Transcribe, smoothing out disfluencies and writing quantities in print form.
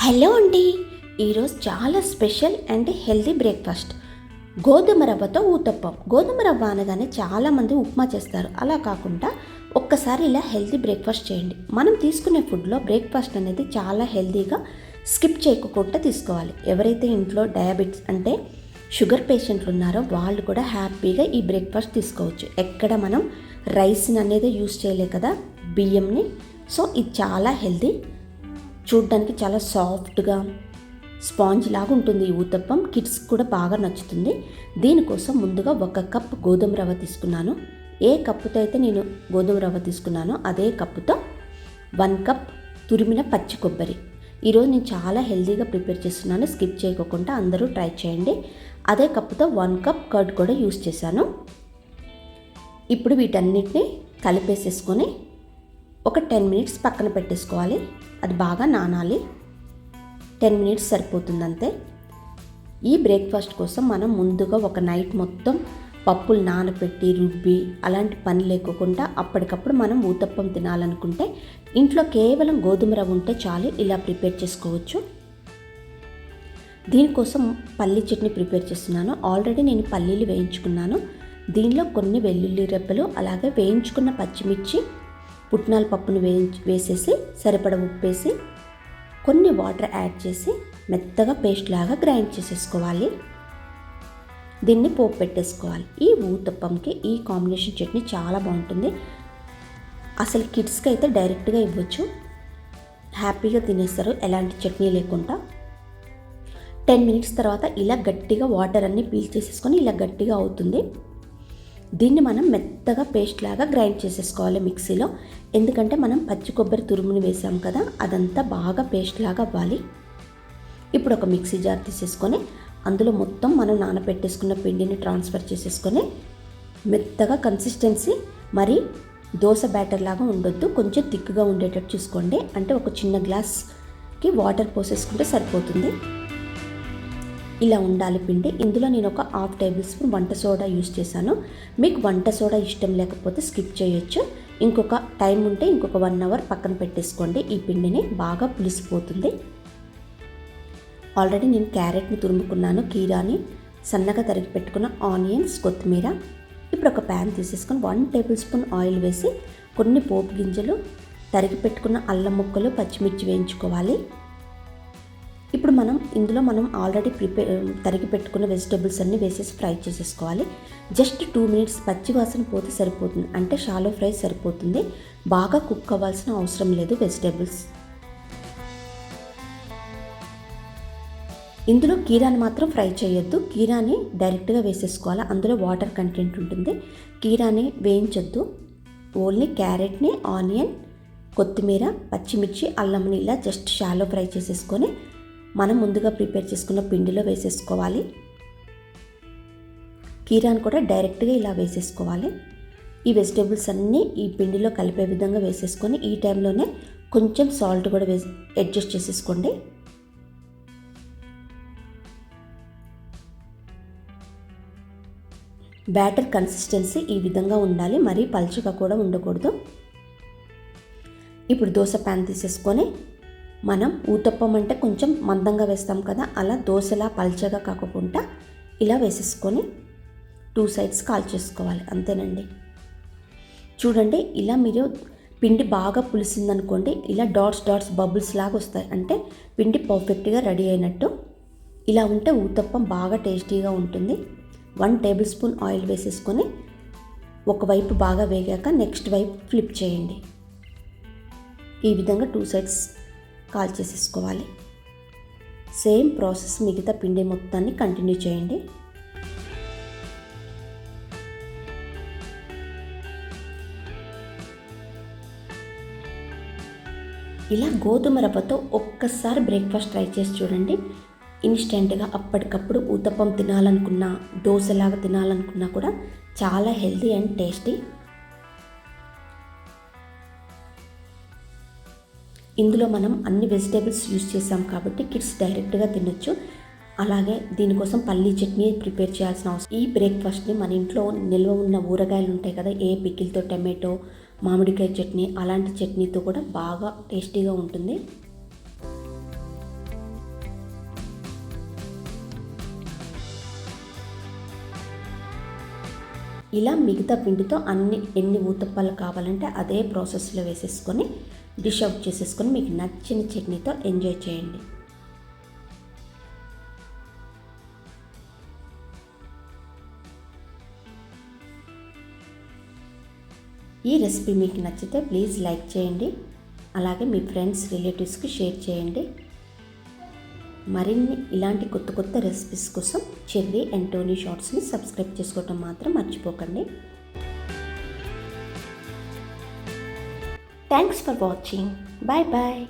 Hello అండి. ఈరోజు చాలా స్పెషల్ అండ్ హెల్దీ బ్రేక్ఫాస్ట్ గోధుమ రవ్వతో ఊతప్పం. గోధుమ రవ్వ అనగానే చాలామంది ఉప్మా చేస్తారు. అలా కాకుండా ఒక్కసారి ఇలా హెల్దీ బ్రేక్ఫాస్ట్ చేయండి. మనం తీసుకునే ఫుడ్లో బ్రేక్ఫాస్ట్ అనేది చాలా హెల్దీగా స్కిప్ చేయకుండా తీసుకోవాలి. ఎవరైతే ఇంట్లో డయాబెటిస్ అంటే షుగర్ పేషెంట్లు ఉన్నారో వాళ్ళు కూడా హ్యాపీగా ఈ బ్రేక్ఫాస్ట్ తీసుకోవచ్చు. ఎక్కడ మనం రైస్ని అనేది యూస్ చేయలే కదా, బియ్యంని. సో ఇది చాలా హెల్దీ, చూడ్డానికి చాలా సాఫ్ట్గా స్పాంజ్ లాగా ఉంటుంది ఈ ఊతప్పం. కిడ్స్ కూడా బాగా నచ్చుతుంది. దీనికోసం ముందుగా 1 కప్ గోధుమ రవ్వ తీసుకున్నాను. ఏ కప్పుతో అయితే నేను గోధుమ రవ్వ తీసుకున్నానో అదే కప్పుతో 1 కప్ తురిమిన పచ్చి కొబ్బరి. ఈరోజు నేను చాలా హెల్తీగా ప్రిపేర్ చేస్తున్నాను, స్కిప్ చేయకుండా అందరూ ట్రై చేయండి. అదే కప్పుతో 1 కప్ కర్డ్ కూడా యూస్ చేశాను. ఇప్పుడు వీటన్నిటిని కలిపేసేసుకొని ఒక 10 మినిట్స్ పక్కన పెట్టేసుకోవాలి. అది బాగా నానాలి. 10 మినిట్స్ సరిపోతుంది అంతే. ఈ బ్రేక్ఫాస్ట్ కోసం మనం ముందుగా ఒక నైట్ మొత్తం పప్పులు నానబెట్టి రుబ్బి అలాంటి పని లేకుండా అప్పటికప్పుడు మనం ఊతప్పం తినాలనుకుంటే ఇంట్లో కేవలం గోధుమ రవ్వ ఉంటే చాలు, ఇలా ప్రిపేర్ చేసుకోవచ్చు. దీనికోసం పల్లీ చట్నీ ప్రిపేర్ చేస్తున్నాను. ఆల్రెడీ నేను పల్లీలు వేయించుకున్నాను. దీనిలో కొన్ని వెల్లుల్లి రెబ్బలు, అలాగే వేయించుకున్న పచ్చిమిర్చి, పుట్నాల పప్పును వేసేసి సరిపడ ఉప్పేసి కొన్ని వాటర్ యాడ్ చేసి మెత్తగా పేస్ట్ లాగా గ్రైండ్ చేసేసుకోవాలి. దీన్ని పోపు పెట్టేసుకోవాలి. ఈ ఊతప్పంకి ఈ కాంబినేషన్ చట్నీ చాలా బాగుంటుంది. అసలు కిడ్స్కి అయితే డైరెక్ట్గా ఇవ్వచ్చు, హ్యాపీగా తినేస్తారు ఎలాంటి చట్నీ లేకుండా. 10 మినిట్స్ తర్వాత ఇలా గట్టిగా వాటర్ అన్నీ పీల్ చేసేసుకొని ఇలా గట్టిగా అవుతుంది. దీన్ని మనం మెత్తగా పేస్ట్ లాగా గ్రైండ్ చేసేసుకోవాలి మిక్సీలో. ఎందుకంటే మనం పచ్చి కొబ్బరి తురుముని వేసాం కదా, అదంతా బాగా పేస్ట్ లాగా అవ్వాలి. ఇప్పుడు ఒక మిక్సీ జార్ తీసేసుకొని అందులో మొత్తం మనం నానబెట్టేసుకున్న పిండిని ట్రాన్స్ఫర్ చేసేసుకొని మెత్తగా కన్సిస్టెన్సీ మరి దోశ బ్యాటర్ లాగా ఉండొద్దు, కొంచెం థిక్గా ఉండేటట్టు చూసుకోండి. అంటే ఒక చిన్న గ్లాస్కి వాటర్ పోసేసుకుంటే సరిపోతుంది. ఇలా ఉండాలి పిండి. ఇందులో నేను ఒక 1/2 టేబుల్ స్పూన్ వంట సోడా యూస్ చేశాను. మీకు వంట సోడా ఇష్టం లేకపోతే స్కిప్ చేయొచ్చు. ఇంకొక టైం ఉంటే ఇంకొక 1 అవర్ పక్కన పెట్టేసుకోండి. ఈ పిండిని బాగా పులిసిపోతుంది. ఆల్రెడీ నేను క్యారెట్ని తురుముకున్నాను, కీరాని, సన్నగా తరిగి పెట్టుకున్న ఆనియన్స్, కొత్తిమీర. ఇప్పుడు ఒక ప్యాన్ తీసేసుకొని 1 టేబుల్ స్పూన్ ఆయిల్ వేసి కొన్ని పోపు గింజలు, తరిగి పెట్టుకున్న అల్లం ముక్కలు, పచ్చిమిర్చి వేయించుకోవాలి. ఇప్పుడు ఇందులో మనం ఆల్రెడీ తరిగి పెట్టుకున్న వెజిటేబుల్స్ అన్నీ వేసేసి ఫ్రై చేసేసుకోవాలి. జస్ట్ 2 మినిట్స్ పచ్చి వాసన పోతే సరిపోతుంది. అంటే షాలో ఫ్రై సరిపోతుంది, బాగా కుక్ అవ్వాల్సిన అవసరం లేదు వెజిటేబుల్స్. ఇందులో కీరాని మాత్రం ఫ్రై చేయొద్దు. కీరాని డైరెక్ట్గా వేసేసుకోవాలి, అందులో వాటర్ కంటెంట్ ఉంటుంది. కీరాని వేయించొద్దు. ఓన్లీ క్యారెట్ని, ఆనియన్, కొత్తిమీర, పచ్చిమిర్చి, అల్లంని ఇలా జస్ట్ షాలో ఫ్రై చేసేసుకొని మనం ముందుగా ప్రిపేర్ చేసుకున్న పిండిలో వేసేసుకోవాలి. కీరాని కూడా డైరెక్ట్గా ఇలా వేసేసుకోవాలి. ఈ వెజిటేబుల్స్ అన్నీ ఈ పిండిలో కలిపే విధంగా వేసేసుకొని ఈ టైంలోనే కొంచెం సాల్ట్ కూడా అడ్జస్ట్ చేసేసుకోండి. బ్యాటర్ కన్సిస్టెన్సీ ఈ విధంగా ఉండాలి, మరీ పల్చగా కూడా ఉండకూడదు. ఇప్పుడు దోశ ప్యాన్ తీసేసుకొని మనం ఊతప్పం అంటే కొంచెం మందంగా వేస్తాం కదా, అలా దోశలా పల్చగా కాకుండా ఇలా వేసేసుకొని 2 సైడ్స్ కాల్ చేసుకోవాలి. అంతేనండి. చూడండి, ఇలా మీరు పిండి బాగా పులిసిందనుకోండి, ఇలా డాట్స్ బబుల్స్ లాగా వస్తాయి. అంటే పిండి పర్ఫెక్ట్గా రెడీ అయినట్టు. ఇలా ఉంటే ఊతప్పం బాగా టేస్టీగా ఉంటుంది. 1 టేబుల్ స్పూన్ ఆయిల్ వేసేసుకొని ఒకవైపు బాగా వేగాక నెక్స్ట్ వైపు ఫ్లిప్ చేయండి. ఈ విధంగా 2 సైడ్స్ కాల్ చేసేసుకోవాలి. సేమ్ ప్రాసెస్ మిగతా పిండి మొత్తాన్ని కంటిన్యూ చేయండి. ఇలా గోధుమ రవ్వతో ఒక్కసారి బ్రేక్ఫాస్ట్ ట్రై చేసి చూడండి. ఇన్స్టెంట్గా అప్పటికప్పుడు ఊతప్పం తినాలనుకున్నా, దోశలాగా తినాలనుకున్నా కూడా చాలా హెల్తీ అండ్ టేస్టీ. ఇందులో మనం అన్ని వెజిటేబుల్స్ యూస్ చేసాం కాబట్టి కిడ్స్ డైరెక్ట్గా తినొచ్చు. అలాగే దీనికోసం పల్లీ చట్నీ ప్రిపేర్ చేయాల్సిన అవసరం. ఈ బ్రేక్ఫాస్ట్ని మన ఇంట్లో నిల్వ ఉన్న ఊరగాయలు ఉంటాయి కదా, ఏ పికిల్తో, టమాటో, మామిడికాయ చట్నీ, అలాంటి చట్నీతో కూడా బాగా టేస్టీగా ఉంటుంది. ఇలా మిగతా పిండితో ఎన్ని ఊతప్పాలు కావాలంటే అదే ప్రాసెస్లో వేసేసుకొని డిష్ అవుట్ చేసేసుకొని మీకు నచ్చిన చట్నీతో ఎంజాయ్ చేయండి. ఈ రెసిపీ మీకు నచ్చితే ప్లీజ్ లైక్ చేయండి, అలాగే మీ ఫ్రెండ్స్ రిలేటివ్స్కి షేర్ చేయండి. మరిన్ని ఇలాంటి కొత్త కొత్త రెసిపీస్ కోసం చెర్రీ అండ్ టోనీ షార్ట్స్ని సబ్స్క్రైబ్ చేసుకోవటం మాత్రం మర్చిపోకండి. Thanks for watching. Bye bye.